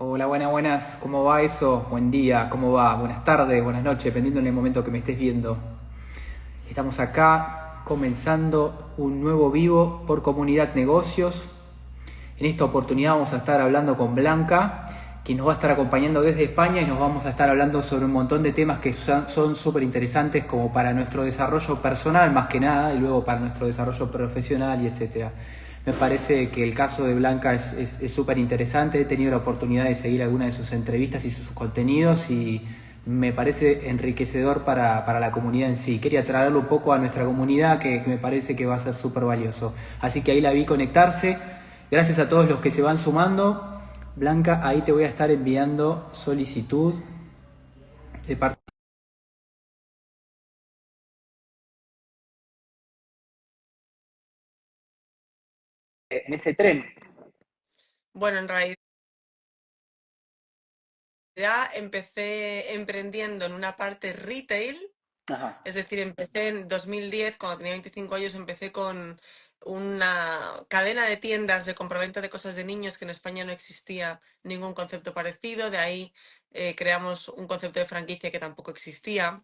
Hola, buenas, ¿cómo va eso? Buen día, ¿cómo va? Buenas tardes, buenas noches, dependiendo en el momento que me estés viendo. Estamos acá comenzando un nuevo vivo por Comunidad Negocios. En esta oportunidad vamos a estar hablando con Blanca, quien nos va a estar acompañando desde España y nos vamos a estar hablando sobre un montón de temas que son súper interesantes como para nuestro desarrollo personal más que nada y luego para nuestro desarrollo profesional y etcétera. Me parece que el caso de Blanca es súper interesante. He tenido la oportunidad de seguir algunas de sus entrevistas y sus contenidos y me parece enriquecedor para la comunidad en sí. Quería traerlo un poco a nuestra comunidad que me parece que va a ser súper valioso. Así que ahí la vi conectarse. Gracias a todos los que se van sumando. Blanca, ahí te voy a estar enviando solicitud de parte en ese tren. Bueno, en realidad empecé emprendiendo en una parte retail, Ajá. es decir, empecé en 2010, cuando tenía 25 años, empecé con una cadena de tiendas de compraventa de cosas de niños que en España no existía ningún concepto parecido. De ahí creamos un concepto de franquicia que tampoco existía,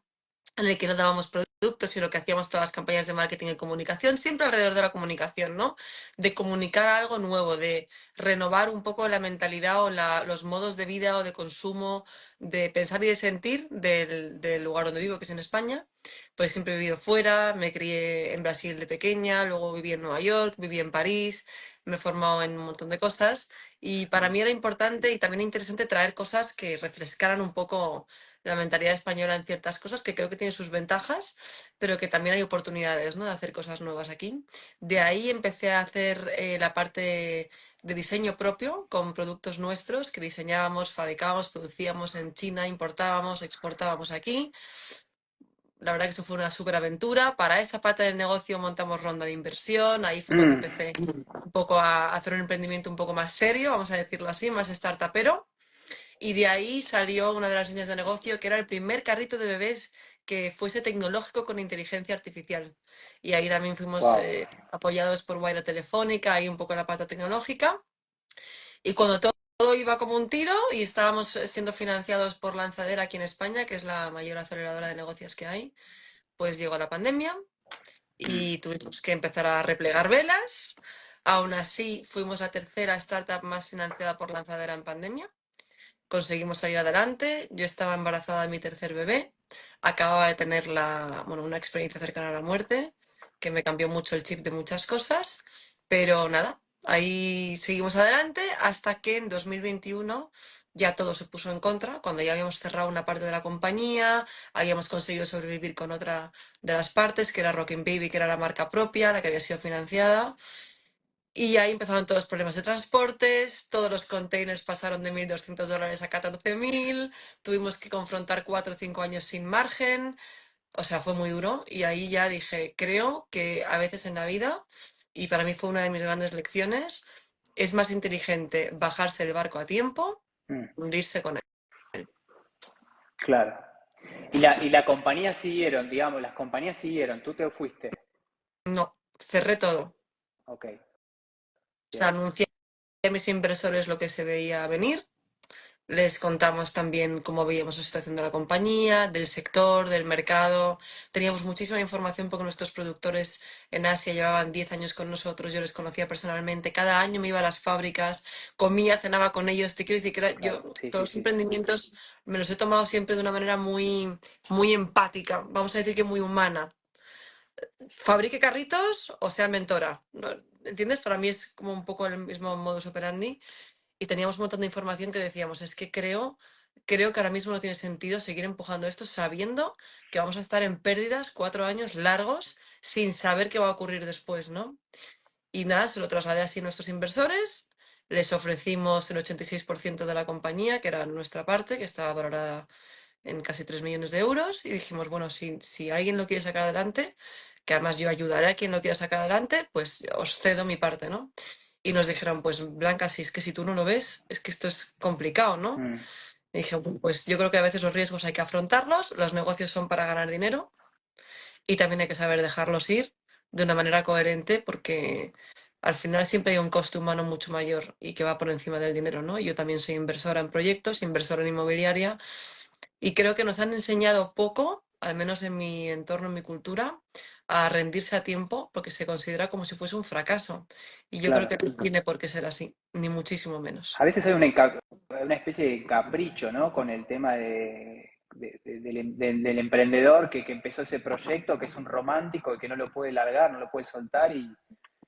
en el que no dábamos productos, sino que hacíamos todas las campañas de marketing y comunicación, siempre alrededor de la comunicación, ¿no? De comunicar algo nuevo, de renovar un poco la mentalidad o los modos de vida o de consumo, de pensar y de sentir del lugar donde vivo, que es en España. Pues siempre he vivido fuera, me crié en Brasil de pequeña, luego viví en Nueva York, viví en París, me he formado en un montón de cosas y para mí era importante y también interesante traer cosas que refrescaran un poco la mentalidad española en ciertas cosas, que creo que tiene sus ventajas, pero que también hay oportunidades, ¿no? De hacer cosas nuevas aquí. De ahí empecé a hacer la parte de diseño propio con productos nuestros que diseñábamos, fabricábamos, producíamos en China, importábamos, exportábamos aquí. La verdad que eso fue una súper aventura. Para esa parte del negocio montamos ronda de inversión. Ahí fue cuando Mm. empecé un poco a hacer un emprendimiento un poco más serio, vamos a decirlo así, más startupero. Y de ahí salió una de las líneas de negocio que era el primer carrito de bebés que fuese tecnológico con inteligencia artificial. Y ahí también fuimos Wow. apoyados por Wayra Telefónica, ahí un poco la pata tecnológica. Y cuando todo iba como un tiro y estábamos siendo financiados por Lanzadera aquí en España, que es la mayor aceleradora de negocios que hay, pues llegó la pandemia y tuvimos que empezar a replegar velas. Aún así, fuimos la tercera startup más financiada por Lanzadera en pandemia. Conseguimos salir adelante. Yo estaba embarazada de mi tercer bebé. Acababa de tener una experiencia cercana a la muerte que me cambió mucho el chip de muchas cosas. Pero nada, ahí seguimos adelante hasta que en 2021 ya todo se puso en contra, cuando ya habíamos cerrado una parte de la compañía, habíamos conseguido sobrevivir con otra de las partes, que era Rockin' Baby, que era la marca propia, la que había sido financiada. Y ahí empezaron todos los problemas de transportes, todos los containers pasaron de $1.200 a 14.000, tuvimos que confrontar 4 o 5 años sin margen, o sea, fue muy duro. Y ahí ya dije, creo que a veces en la vida, y para mí fue una de mis grandes lecciones, es más inteligente bajarse el barco a tiempo, Mm. hundirse con él. Claro. Y la compañía siguieron, digamos, las compañías siguieron, tú te fuiste. No, cerré todo. Ok, O sea, bien. anuncié a mis inversores lo que se veía venir. Les contamos también cómo veíamos la situación de la compañía, del sector, del mercado. Teníamos muchísima información porque nuestros productores en Asia llevaban 10 años con nosotros, yo les conocía personalmente. Cada año me iba a las fábricas, comía, cenaba con ellos. Te quiero decir que yo Claro, sí, todos sí, los sí. emprendimientos me los he tomado siempre de una manera muy, muy empática, vamos a decir que muy humana. Fabrique carritos o sea mentora, ¿no? ¿Entiendes? Para mí es como un poco el mismo modus operandi y teníamos un montón de información que decíamos, es que creo que ahora mismo no tiene sentido seguir empujando esto sabiendo que vamos a estar en pérdidas 4 años largos sin saber qué va a ocurrir después, ¿no? Y nada, se lo trasladé así a nuestros inversores, les ofrecimos el 86% de la compañía, que era nuestra parte, que estaba valorada en casi 3 millones de euros, y dijimos, bueno, si alguien lo quiere sacar adelante, que además yo ayudaré a quien lo quiera sacar adelante, pues os cedo mi parte, ¿no? Y nos dijeron, pues Blanca, si es que si tú no lo ves, es que esto es complicado, ¿no? Mm. Y dije, "Bueno, pues yo creo que a veces los riesgos hay que afrontarlos, los negocios son para ganar dinero y también hay que saber dejarlos ir de una manera coherente porque al final siempre hay un coste humano mucho mayor y que va por encima del dinero, ¿no? Yo también soy inversora en proyectos, inversora en inmobiliaria y creo que nos han enseñado poco, al menos en mi entorno, en mi cultura, a rendirse a tiempo porque se considera como si fuese un fracaso. Y yo creo Claro. que no tiene por qué ser así, ni muchísimo menos. A veces hay una especie de capricho, ¿no? Con el tema del emprendedor que empezó ese proyecto, que es un romántico y que no lo puede largar, no lo puede soltar. Y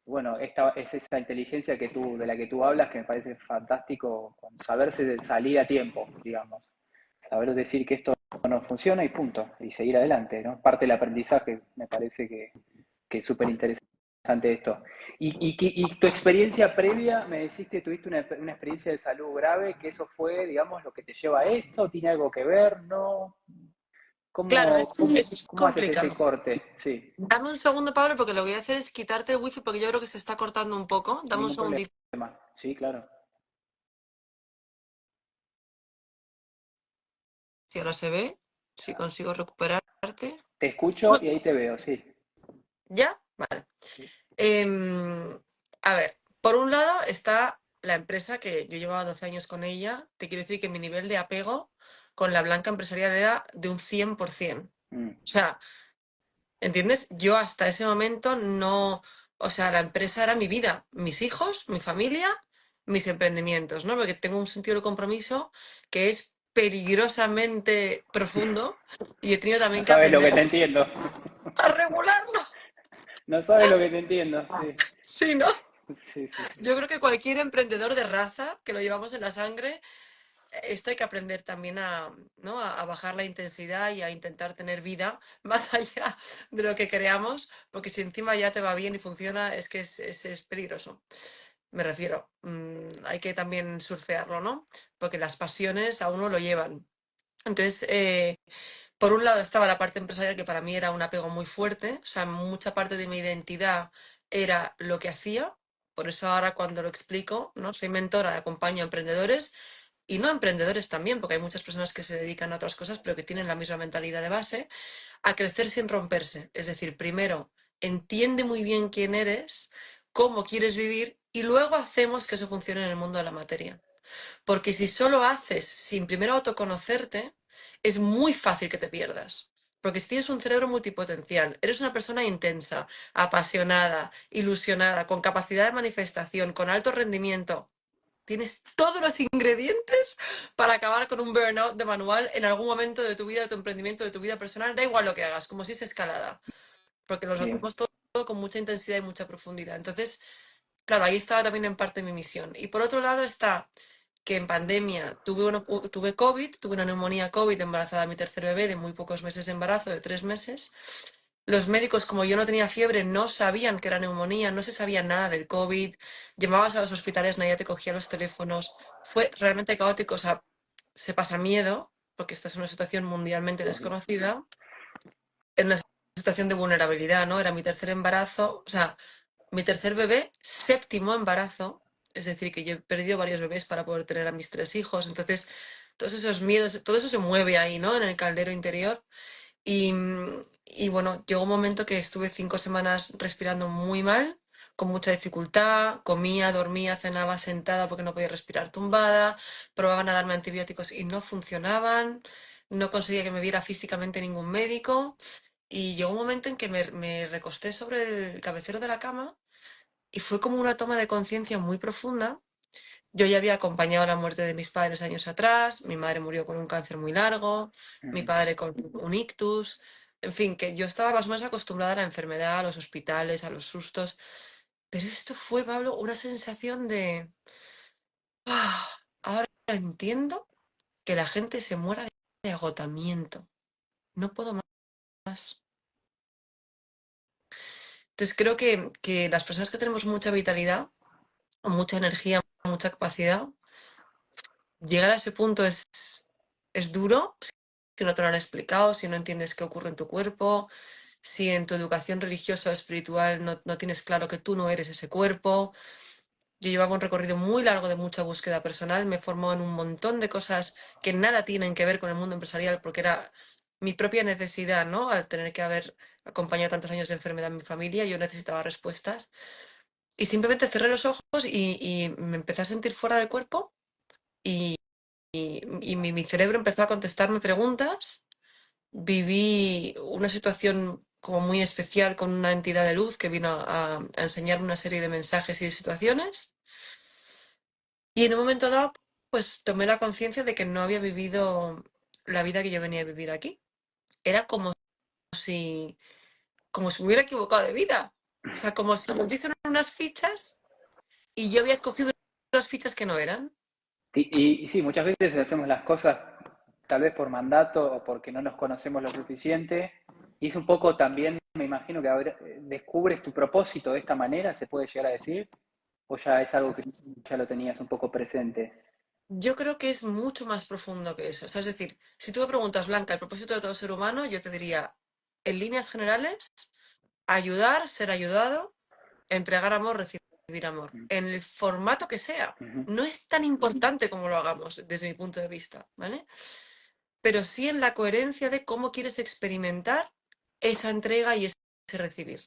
bueno, esta es esa inteligencia de la que tú hablas, que me parece fantástico, con saberse salir a tiempo, digamos. Saber decir que esto no funciona y punto, y seguir adelante, ¿no? Parte del aprendizaje, me parece que es súper interesante esto. Y tu experiencia previa, me decís que tuviste una experiencia de salud grave, que eso fue, digamos, lo que te lleva a esto, ¿tiene algo que ver? ¿No? Claro, ¿Cómo, cómo, es cómo haces ese complicado. corte? Sí, Dame un segundo, Pablo, porque lo que voy a hacer es quitarte el wifi porque yo creo que se está cortando un poco. Dame un ningún problema. segundito. Sí, claro. Si ahora se ve, si consigo recuperarte. Te escucho Bueno, y ahí te veo, sí. ¿ya? Vale. Em, a ver, por un lado está la empresa que yo llevaba 12 años con ella. Te quiero decir que mi nivel de apego con la Blanca empresarial era de un 100%. Mm, O sea, ¿entiendes? Yo hasta ese momento no, o sea, la empresa era mi vida, mis hijos, mi familia, mis emprendimientos, ¿no? Porque tengo un sentido de compromiso que es peligrosamente profundo y he tenido no también que sabes lo aprender que te entiendo. a regularlo. No sabes lo que te entiendo, sí. Sí, ¿no? Sí, sí, sí. Yo creo que cualquier emprendedor de raza, que lo llevamos en la sangre, esto hay que aprender también a, ¿no? A bajar la intensidad y a intentar tener vida más allá de lo que creamos, porque si encima ya te va bien y funciona, es que es peligroso. Me refiero, hay que también surfearlo, ¿no? Porque las pasiones a uno lo llevan. Entonces, por un lado estaba la parte empresarial que para mí era un apego muy fuerte, o sea, mucha parte de mi identidad era lo que hacía, por eso ahora cuando lo explico, ¿no? Soy mentora, acompaño a emprendedores y no emprendedores también, porque hay muchas personas que se dedican a otras cosas, pero que tienen la misma mentalidad de base, a crecer sin romperse. Es decir, primero, entiende muy bien quién eres, cómo quieres vivir y luego hacemos que eso funcione en el mundo de la materia. Porque si solo haces sin primero autoconocerte, es muy fácil que te pierdas. Porque si tienes un cerebro multipotencial, eres una persona intensa, apasionada, ilusionada, con capacidad de manifestación, con alto rendimiento, tienes todos los ingredientes para acabar con un burnout de manual en algún momento de tu vida, de tu emprendimiento, de tu vida personal, da igual lo que hagas, como si es escalada, porque los Bien. hacemos todo con mucha intensidad y mucha profundidad. Entonces, claro, ahí estaba también en parte mi misión. Y por otro lado está que en pandemia tuve COVID, tuve una neumonía COVID embarazada a mi tercer bebé de muy pocos meses de embarazo, de 3 meses. Los médicos, como yo no tenía fiebre, no sabían que era neumonía, no se sabía nada del COVID. Llamabas a los hospitales, nadie te cogía los teléfonos. Fue realmente caótico, o sea, se pasa miedo, porque esta es una situación mundialmente desconocida, en una situación de vulnerabilidad, ¿no? Era mi tercer embarazo, o sea, mi tercer bebé, séptimo embarazo, es decir, que yo he perdido varios bebés para poder tener a mis 3 hijos. Entonces, todos esos miedos, todo eso se mueve ahí, ¿no? En el caldero interior. Y bueno, llegó un momento que estuve 5 semanas respirando muy mal, con mucha dificultad, comía, dormía, cenaba sentada porque no podía respirar tumbada, probaban a darme antibióticos y no funcionaban, no conseguía que me viera físicamente ningún médico. Y llegó un momento en que me recosté sobre el cabecero de la cama y fue como una toma de conciencia muy profunda. Yo ya había acompañado la muerte de mis padres años atrás, mi madre murió con un cáncer muy largo, mi Ujú. padre con un ictus, en fin, que yo estaba más o menos acostumbrada a la enfermedad, a los hospitales, a los sustos, pero esto fue, Pablo, una sensación de, "Ah, ahora entiendo que la gente se muera de agotamiento, no puedo más". Entonces creo que las personas que tenemos mucha vitalidad, mucha energía, mucha capacidad, llegar a ese punto es duro si no te lo han explicado, si no entiendes qué ocurre en tu cuerpo, si en tu educación religiosa o espiritual no tienes claro que tú no eres ese cuerpo. Yo llevaba un recorrido muy largo de mucha búsqueda personal, me formó en un montón de cosas que nada tienen que ver con el mundo empresarial porque era mi propia necesidad, ¿no? Al tener que haber acompañado tantos años de enfermedad en mi familia, yo necesitaba respuestas. Y simplemente cerré los ojos y me empecé a sentir fuera del cuerpo y, y mi cerebro empezó a contestarme preguntas. Viví una situación como muy especial con una entidad de luz que vino a enseñarme una serie de mensajes y de situaciones. Y en un momento dado, pues tomé la conciencia de que no había vivido la vida que yo venía a vivir aquí. Era si, como si me hubiera equivocado de vida. O sea, como si me dicen unas fichas y yo había escogido unas fichas que no eran. Y sí, muchas veces hacemos las cosas tal vez por mandato o porque no nos conocemos lo suficiente. Y es un poco también, me imagino que descubres tu propósito de esta manera, se puede llegar a decir, o ya es algo que ya lo tenías un poco presente. Yo creo que es mucho más profundo que eso. O sea, es decir, si tú me preguntas, Blanca, el propósito de todo ser humano, yo te diría, en líneas generales, ayudar, ser ayudado, entregar amor, recibir amor. En el formato que sea. Ujú, No es tan importante como lo hagamos, desde mi punto de vista, ¿vale? Pero sí en la coherencia de cómo quieres experimentar esa entrega y ese recibir.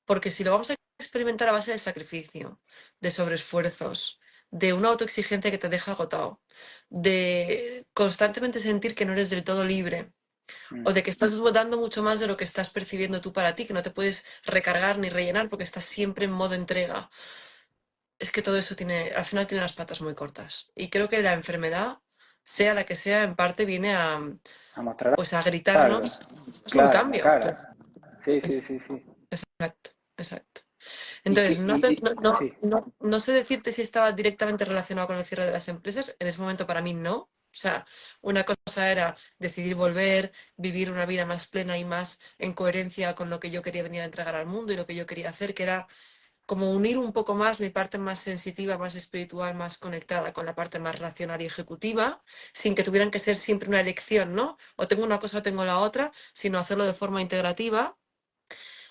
Porque si lo vamos a experimentar a base de sacrificio, de sobreesfuerzos, de una autoexigencia que te deja agotado, de constantemente sentir que no eres del todo libre, mm. o de que estás dando mucho más de lo que estás percibiendo tú para ti, que no te puedes recargar ni rellenar porque estás siempre en modo entrega. Es que todo eso tiene, al final tiene las patas muy cortas. Y creo que la enfermedad, sea la que sea, en parte viene A mostrar pues a algo, gritarnos, es un claro, en la cambio. cara. Sí, sí, Es- sí, sí. Exacto, exacto. Y Entonces, que, y, sí. no sé decirte si estaba directamente relacionado con el cierre de las empresas. En ese momento para mí no. O sea, una cosa era decidir volver, vivir una vida más plena y más en coherencia con lo que yo quería venir a entregar al mundo y lo que yo quería hacer, que era como unir un poco más mi parte más sensitiva, más espiritual, más conectada con la parte más racional y ejecutiva, sin que tuvieran que ser siempre una elección, ¿no? O tengo una cosa o tengo la otra, sino hacerlo de forma integrativa.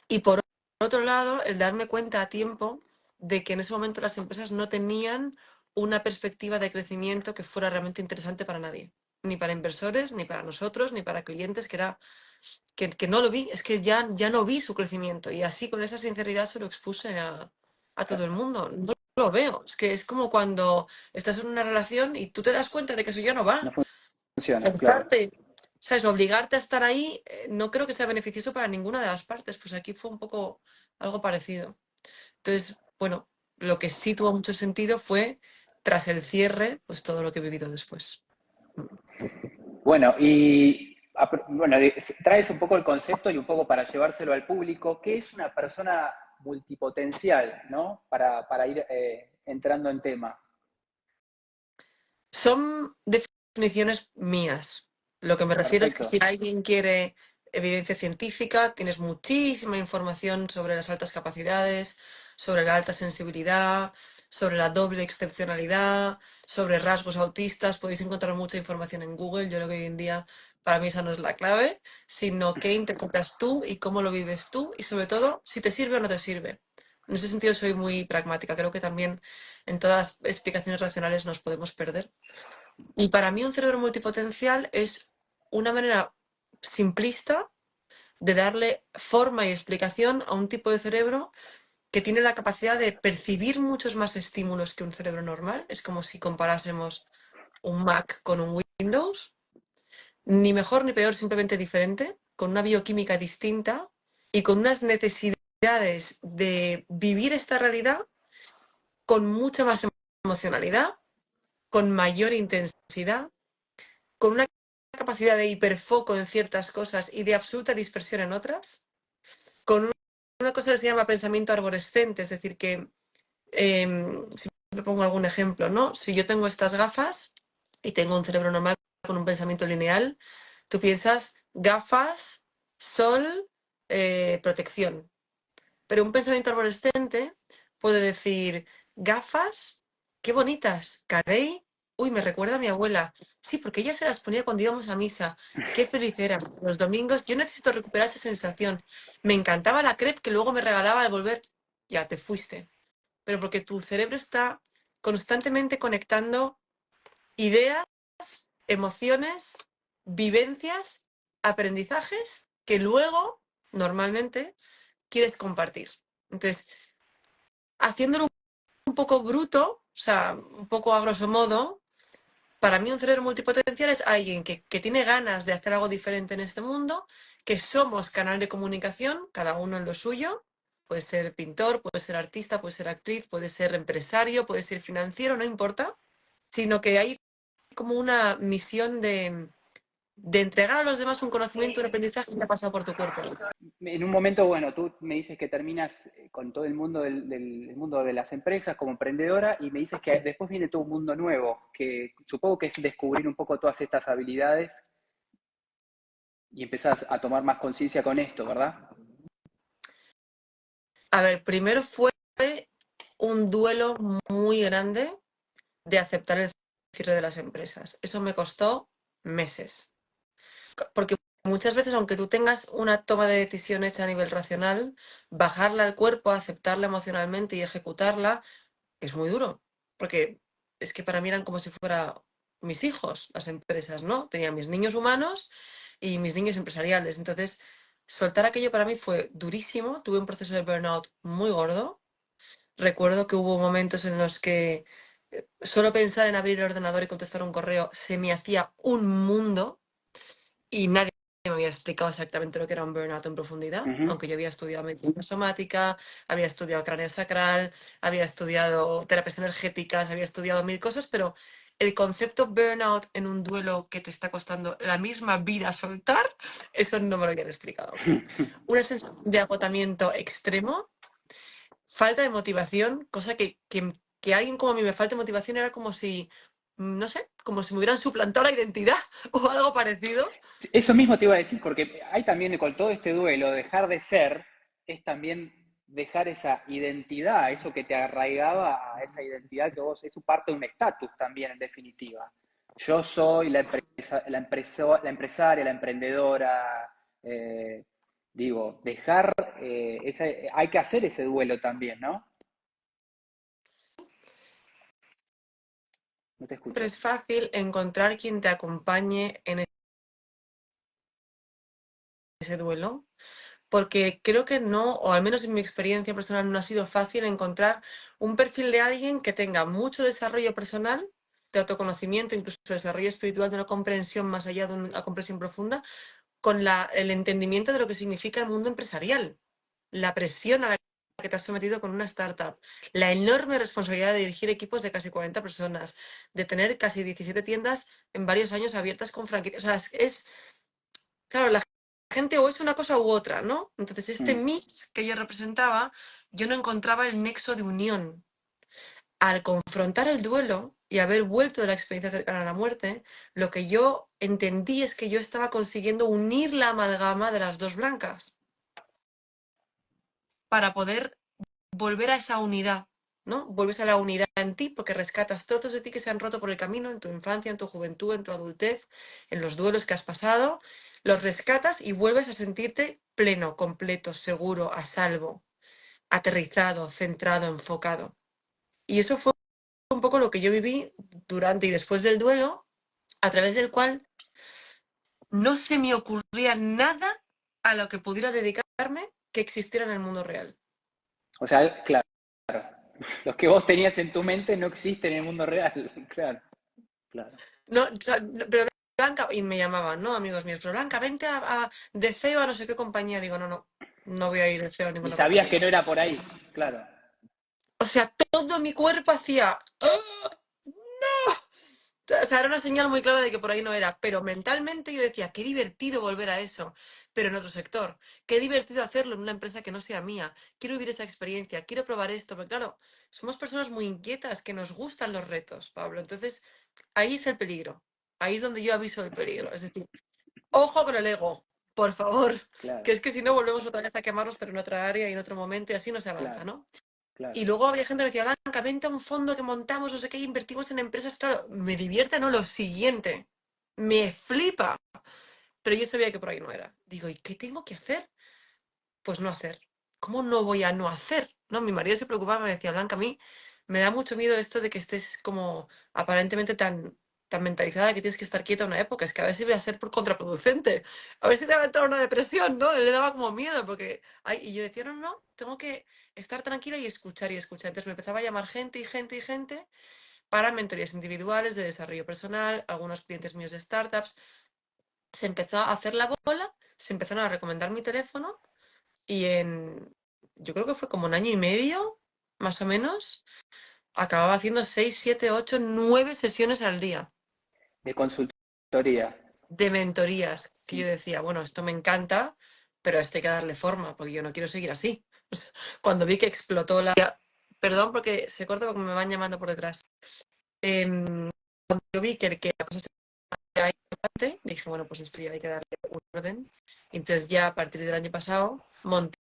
Y por otro lado, el darme cuenta a tiempo de que en ese momento las empresas no tenían una perspectiva de crecimiento que fuera realmente interesante para nadie. Ni para inversores, ni para nosotros, ni para clientes, que no lo vi. Es que ya no vi su crecimiento. Y así, con esa sinceridad, se lo expuse a todo el mundo. No lo veo. Es que es como cuando estás en una relación y tú te das cuenta de que eso ya no No va. funciona, claro. Forzarte, ¿sabes? Obligarte a estar ahí, no creo que sea beneficioso para ninguna de las partes. Pues aquí fue un poco algo parecido. Entonces, bueno, lo que sí tuvo mucho sentido fue, tras el cierre, pues todo lo que he vivido después. Bueno, bueno, traes un poco el concepto y un poco para llevárselo al público, ¿qué es una persona multipotencial, ¿no? Para ir entrando en tema. Son definiciones mías. Lo que me refiero es que Perfecto. si alguien quiere evidencia científica, tienes muchísima información sobre las altas capacidades, sobre la alta sensibilidad, sobre la doble excepcionalidad, sobre rasgos autistas. Podéis encontrar mucha información en Google. Yo creo que hoy en día para mí esa no es la clave, sino qué interpretas tú y cómo lo vives tú y sobre todo si te sirve o no te sirve. En ese sentido soy muy pragmática. Creo que también en todas las explicaciones racionales nos podemos perder. Y para mí un cerebro multipotencial es una manera simplista de darle forma y explicación a un tipo de cerebro que tiene la capacidad de percibir muchos más estímulos que un cerebro normal. Es como si comparásemos un Mac con un Windows, ni mejor ni peor, simplemente diferente, con una bioquímica distinta y con unas necesidades de vivir esta realidad con mucha más emocionalidad, con mayor intensidad, con una capacidad de hiperfoco en ciertas cosas y de absoluta dispersión en otras, con una cosa que se llama pensamiento arborescente, es decir, que si me pongo algún ejemplo, ¿no? Si yo tengo estas gafas y tengo un cerebro normal con un pensamiento lineal, tú piensas gafas, sol, protección. Pero un pensamiento arborescente puede decir gafas, qué bonitas, carey, uy, me recuerda a mi abuela. Sí, porque ella se las ponía cuando íbamos a misa. Qué feliz era. Los domingos, yo necesito recuperar esa sensación. Me encantaba la crepe que luego me regalaba al volver. Ya te fuiste. Pero porque tu cerebro está constantemente conectando ideas, emociones, vivencias, aprendizajes que luego, normalmente, quieres compartir. Entonces, haciéndolo un poco bruto, o sea, un poco a grosso modo, para mí un cerebro multipotencial es alguien que tiene ganas de hacer algo diferente en este mundo, que somos canal de comunicación, cada uno en lo suyo. Puede ser pintor, puede ser artista, puede ser actriz, puede ser empresario, puede ser financiero, no importa, sino que hay como una misión de entregar a los demás un conocimiento, un aprendizaje que ha pasado por tu cuerpo. En un momento, bueno, tú me dices que terminas con todo el mundo del mundo de las empresas como emprendedora y me dices que después viene todo un mundo nuevo, que supongo que es descubrir un poco todas estas habilidades y empezás a tomar más conciencia con esto, ¿verdad? A ver, primero fue un duelo muy grande de aceptar el cierre de las empresas. Eso me costó meses. Porque muchas veces, aunque tú tengas una toma de decisión hecha a nivel racional, bajarla al cuerpo, aceptarla emocionalmente y ejecutarla es muy duro. Porque es que para mí eran como si fueran mis hijos, las empresas, ¿no? Tenía mis niños humanos y mis niños empresariales. Entonces, soltar aquello para mí fue durísimo. Tuve un proceso de burnout muy gordo. Recuerdo que hubo momentos en los que solo pensar en abrir el ordenador y contestar un correo se me hacía un mundo y nadie me había explicado exactamente lo que era un burnout en profundidad, Ujú. aunque yo había estudiado medicina somática, había estudiado cráneo sacral, había estudiado terapias energéticas, había estudiado mil cosas, pero el concepto burnout en un duelo que te está costando la misma vida soltar, eso no me lo habían explicado. Una sensación de agotamiento extremo, falta de motivación, cosa que alguien como a mí me falte motivación era como si, no sé, como si me hubieran suplantado la identidad o algo parecido. Eso mismo te iba a decir, porque hay también con todo este duelo, dejar de ser, es también dejar esa identidad, eso que te arraigaba a esa identidad que vos, es parte de un estatus también, en definitiva. Yo soy la empresaria, la emprendedora, digo, dejar, hay que hacer ese duelo también, ¿no? No te Siempre escucho. es fácil encontrar quien te acompañe en ese duelo, porque creo que no, o al menos en mi experiencia personal, no ha sido fácil encontrar un perfil de alguien que tenga mucho desarrollo personal, de autoconocimiento, incluso desarrollo espiritual, de una comprensión más allá de una comprensión profunda, con el entendimiento de lo que significa el mundo empresarial, la presión a la que te has sometido con una startup, la enorme responsabilidad de dirigir equipos de casi 40 personas, de tener casi 17 tiendas en varios años abiertas con franquicias. O sea, claro, la gente o es una cosa u otra, ¿no? Entonces, este Mm. mix que yo representaba, yo no encontraba el nexo de unión. Al confrontar el duelo y haber vuelto de la experiencia cercana a la muerte, lo que yo entendí es que yo estaba consiguiendo unir la amalgama de las dos blancas para poder volver a esa unidad, ¿no? Vuelves a la unidad en ti porque rescatas trozos de ti que se han roto por el camino, en tu infancia, en tu juventud, en tu adultez, en los duelos que has pasado, los rescatas y vuelves a sentirte pleno, completo, seguro, a salvo, aterrizado, centrado, enfocado. Y eso fue un poco lo que yo viví durante y después del duelo, a través del cual no se me ocurría nada a lo que pudiera dedicarme que existiera en el mundo real. O sea, claro, los que vos tenías en tu mente no existen en el mundo real, claro, claro. No, o sea, pero Blanca, y me llamaban, ¿no? Amigos míos, pero Blanca, vente de CEO a no sé qué compañía. Digo, no, no, no voy a ir de CEO a Y ninguna sabías que compañía. no era por ahí, claro. O sea, todo mi cuerpo hacía. ¡Ah! O sea, era una señal muy clara de que por ahí no era. Pero mentalmente yo decía, qué divertido volver a eso, pero en otro sector. Qué divertido hacerlo en una empresa que no sea mía. Quiero vivir esa experiencia, quiero probar esto. Pero claro, somos personas muy inquietas que nos gustan los retos, Pablo. Entonces, ahí es el peligro. Ahí es donde yo aviso del peligro. Es decir, ojo con el ego, por favor, Claro, que es que si no volvemos otra vez a quemarnos, pero en otra área y en otro momento y así no se avanza, claro, ¿no? claro. Y luego había gente que me decía, Blanca, vente a un fondo que montamos, no sé qué, invertimos en empresas, claro, me divierte, ¿no? Lo siguiente, me flipa, pero yo sabía que por ahí no era. Digo, ¿y qué tengo que hacer? Pues no hacer. ¿Cómo no voy a no hacer? ¿No? Mi marido se preocupaba, me decía, Blanca, a mí me da mucho miedo esto de que estés como aparentemente tan tan mentalizada que tienes que estar quieta una época, es que a veces iba a ser contraproducente, a ver si te va a entrar una depresión, ¿no? Él le daba como miedo, porque, ay, y yo decía, no, no, tengo que estar tranquila y escuchar y escuchar. Entonces me empezaba a llamar gente y gente y gente para mentorías individuales de desarrollo personal, algunos clientes míos de startups. Se empezó a hacer la bola, se empezaron a recomendar mi teléfono y yo creo que fue como un año y medio, más o menos, acababa haciendo 6, 7, 8, 9 sesiones al día De consultoría. de mentorías, que yo decía, bueno, esto me encanta, pero a esto hay que darle forma, porque yo no quiero seguir así. Cuando vi que explotó la... Perdón porque se corta porque me van llamando por detrás. Cuando yo vi que la cosa se iba importante, dije, bueno, pues esto ya hay que darle un orden. Entonces ya a partir del año pasado monté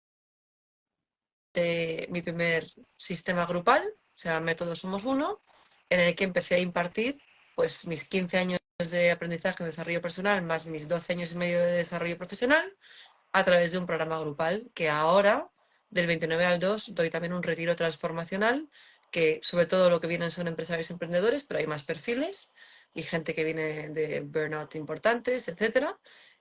mi primer sistema grupal, o sea, Método Somos Uno, en el que empecé a impartir pues mis 15 años de aprendizaje en desarrollo personal más mis 12 años y medio de desarrollo profesional a través de un programa grupal que ahora, del 29 al 2, doy también un retiro transformacional que sobre todo lo que vienen son empresarios y emprendedores, pero hay más perfiles y gente que viene de burnout importantes, etcétera,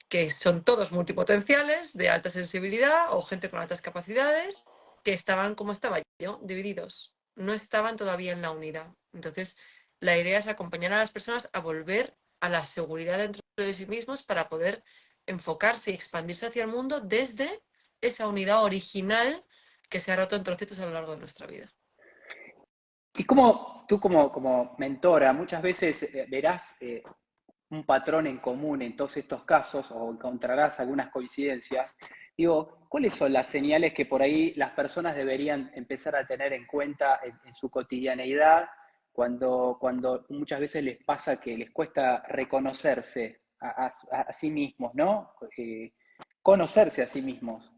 que son todos multipotenciales, de alta sensibilidad o gente con altas capacidades, que estaban como estaba yo, divididos. No estaban todavía en la unidad. Entonces, la idea es acompañar a las personas a volver a la seguridad dentro de sí mismos para poder enfocarse y expandirse hacia el mundo desde esa unidad original que se ha roto en trocitos a lo largo de nuestra vida. Y como tú como mentora, muchas veces verás un patrón en común en todos estos casos o encontrarás algunas coincidencias. Digo, ¿cuáles son las señales que por ahí las personas deberían empezar a tener en cuenta en su cotidianeidad cuando muchas veces les pasa que les cuesta reconocerse a sí mismos, ¿no? Conocerse a sí mismos.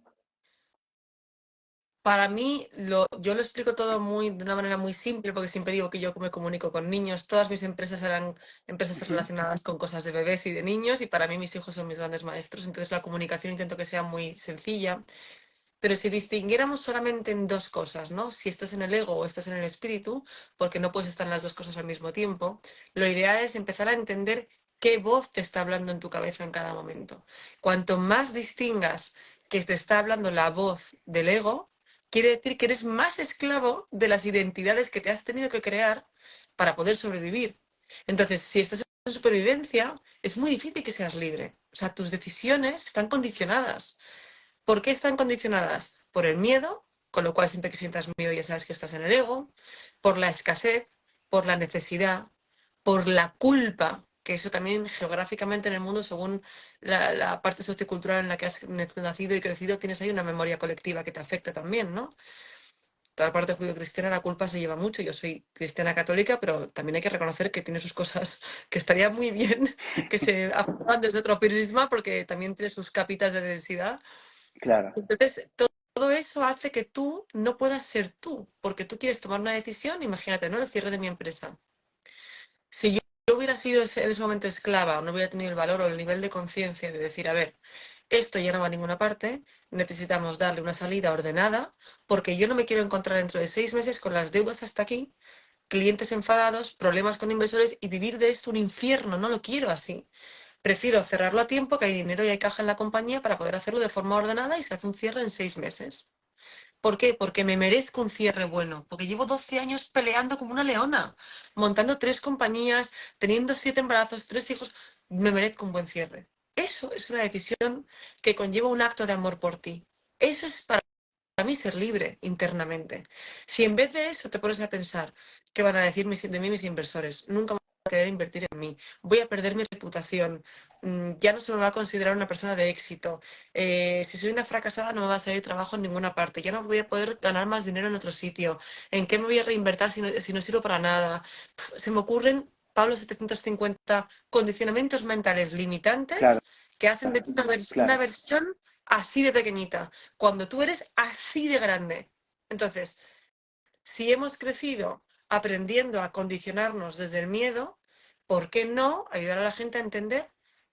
Para mí, yo lo explico todo de una manera muy simple, porque siempre digo que yo me comunico con niños. Todas mis empresas eran empresas Ujú. relacionadas con cosas de bebés y de niños, y para mí mis hijos son mis grandes maestros. Entonces la comunicación intento que sea muy sencilla. Pero si distinguiéramos solamente en dos cosas, ¿no? Si estás en el ego o estás en el espíritu, porque no puedes estar en las dos cosas al mismo tiempo, lo ideal es empezar a entender qué voz te está hablando en tu cabeza en cada momento. Cuanto más distingas que te está hablando la voz del ego, quiere decir que eres más esclavo de las identidades que te has tenido que crear para poder sobrevivir. Entonces, si estás en supervivencia, es muy difícil que seas libre. O sea, tus decisiones están condicionadas. ¿Por qué están condicionadas? Por el miedo, con lo cual siempre que sientas miedo ya sabes que estás en el ego, por la escasez, por la necesidad, por la culpa, que eso también geográficamente en el mundo, según la parte sociocultural en la que has nacido y crecido, tienes ahí una memoria colectiva que te afecta también, ¿no? Toda la parte judío-cristiana, la culpa se lleva mucho. Yo soy cristiana católica, pero también hay que reconocer que tiene sus cosas que estaría muy bien que se afrontan desde otro prisma, porque también tiene sus capitas de densidad. Claro, Entonces, todo eso hace que tú no puedas ser tú, porque tú quieres tomar una decisión, imagínate, ¿no? El cierre de mi empresa. Si yo hubiera sido en ese momento esclava o no hubiera tenido el valor o el nivel de conciencia de decir, a ver, esto ya no va a ninguna parte, necesitamos darle una salida ordenada, porque yo no me quiero encontrar dentro de 6 meses con las deudas hasta aquí, clientes enfadados, problemas con inversores y vivir de esto un infierno, no lo quiero así. Prefiero cerrarlo a tiempo, que hay dinero y hay caja en la compañía para poder hacerlo de forma ordenada y se hace un cierre en 6 meses. ¿Por qué? Porque me merezco un cierre bueno, porque llevo 12 años peleando como una leona, montando 3 compañías, teniendo 7 embarazos, 3 hijos, me merezco un buen cierre. Eso es una decisión que conlleva un acto de amor por ti. Eso es para mí ser libre internamente. Si en vez de eso te pones a pensar qué van a decir de mí mis inversores, nunca van a querer invertir en mí, voy a perder mi reputación, ya no se me va a considerar una persona de éxito, si soy una fracasada no me va a salir trabajo en ninguna parte, ya no voy a poder ganar más dinero en otro sitio, ¿en qué me voy a reinvertir si no sirvo para nada? Se me ocurren, Pablo 750, condicionamientos mentales claro, limitantes que hacen de ti una claro. versión así de pequeñita, cuando tú eres así de grande. Entonces, si hemos crecido aprendiendo a condicionarnos desde el miedo, ¿por qué no ayudar a la gente a entender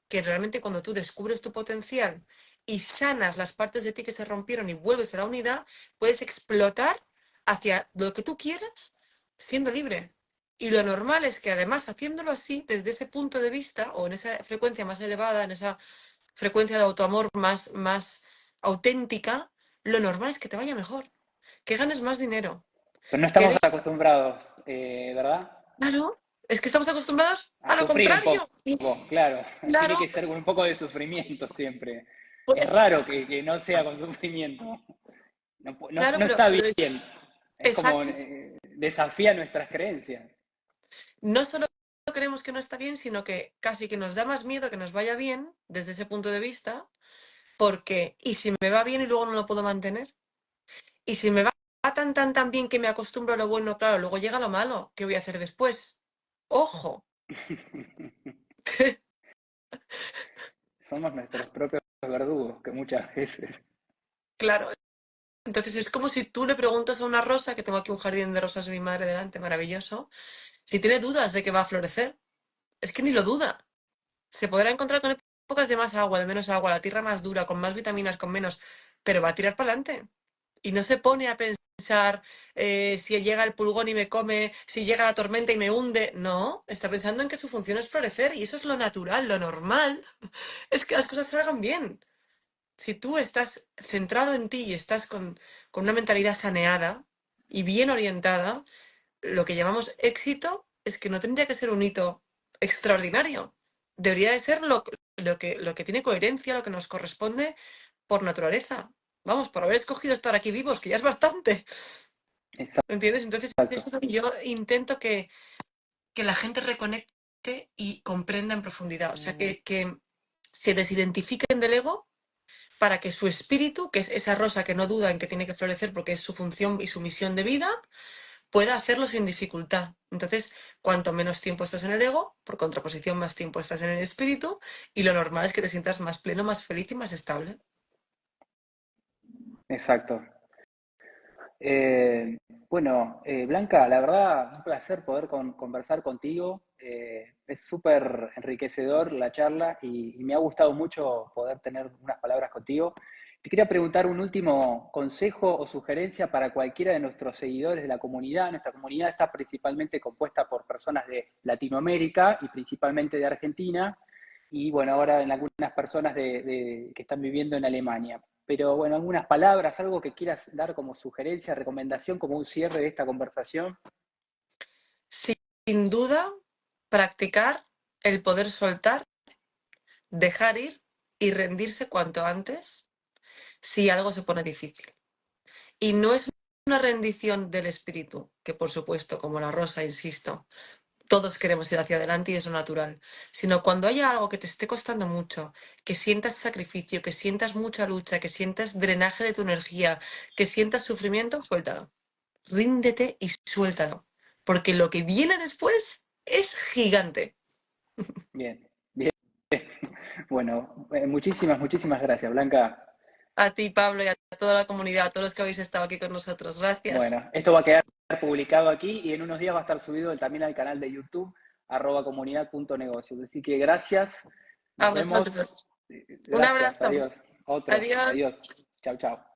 que realmente cuando tú descubres tu potencial y sanas las partes de ti que se rompieron y vuelves a la unidad, puedes explotar hacia lo que tú quieras siendo libre? Y lo normal es que además haciéndolo así, desde ese punto de vista, o en esa frecuencia más elevada, en esa frecuencia de autoamor más auténtica, lo normal es que te vaya mejor, que ganes más dinero. Pero no Que estamos eres, acostumbrados, ¿verdad? claro, es que estamos acostumbrados A a lo sufrir un contrario. poco, claro. Tiene Claro, que ser con un poco de sufrimiento siempre. Es pues, raro que no sea con sufrimiento. No, claro, no está pero bien. Es como exacto. desafía nuestras creencias. No solo creemos que no está bien, sino que casi que nos da más miedo que nos vaya bien desde ese punto de vista, porque ¿y si me va bien y luego no lo puedo mantener? ¿Y si me va tan bien que me acostumbro a lo bueno? Claro, luego llega lo malo, ¿qué voy a hacer después? Ojo. Somos nuestros propios verdugos, que muchas veces. Claro, entonces es como si tú le preguntas a una rosa, que tengo aquí un jardín de rosas de mi madre delante, maravilloso, si tiene dudas de que va a florecer. Es que ni lo duda. Se podrá encontrar con épocas de más agua, de menos agua, la tierra más dura, con más vitaminas, con menos, pero va a tirar para adelante. Y no se pone a pensar si llega el pulgón y me come, si llega la tormenta y me hunde. No, está pensando en que su función es florecer y eso es lo natural, lo normal. Es que las cosas salgan bien. Si tú estás centrado en ti y estás con una mentalidad saneada y bien orientada, lo que llamamos éxito es que no tendría que ser un hito extraordinario. Debería de ser lo que tiene coherencia, lo que nos corresponde por naturaleza. Vamos, por haber escogido estar aquí vivos, que ya es bastante. ¿Entiendes? Entonces, eso es lo que yo intento que la gente reconecte y comprenda en profundidad. O sea, que se desidentifiquen del ego para que su espíritu, que es esa rosa que no duda en que tiene que florecer porque es su función y su misión de vida, pueda hacerlo sin dificultad. Entonces, cuanto menos tiempo estás en el ego, por contraposición, más tiempo estás en el espíritu, y lo normal es que te sientas más pleno, más feliz y más estable. Exacto. Eh, bueno, Blanca, la verdad, un placer poder conversar contigo. Es súper enriquecedor la charla y me ha gustado mucho poder tener unas palabras contigo. Te quería preguntar un último consejo o sugerencia para cualquiera de nuestros seguidores de la comunidad. Nuestra comunidad está principalmente compuesta por personas de Latinoamérica y principalmente de Argentina. Y bueno, ahora en algunas personas que están viviendo en Alemania. Pero bueno, algunas palabras, algo que quieras dar como sugerencia, recomendación, como un cierre de esta conversación. Sin duda, practicar el poder soltar, dejar ir y rendirse cuanto antes si algo se pone difícil. Y no es una rendición del espíritu, que por supuesto, como la rosa, insisto, todos queremos ir hacia adelante y es lo natural, sino cuando haya algo que te esté costando mucho, que sientas sacrificio, que sientas mucha lucha, que sientas drenaje de tu energía, que sientas sufrimiento, suéltalo. Ríndete y suéltalo, porque lo que viene después es gigante. Bien, bien. Bueno, muchísimas gracias, Blanca. A ti, Pablo, y a toda la comunidad, a todos los que habéis estado aquí con nosotros. Gracias. Bueno, esto va a quedar publicado aquí y en unos días va a estar subido también al canal de YouTube, @comunidad.negocios. Así que gracias, A nos vemos. vosotros. Un Gracias, abrazo. adiós. Otro, Adiós. adiós. Chao, chao.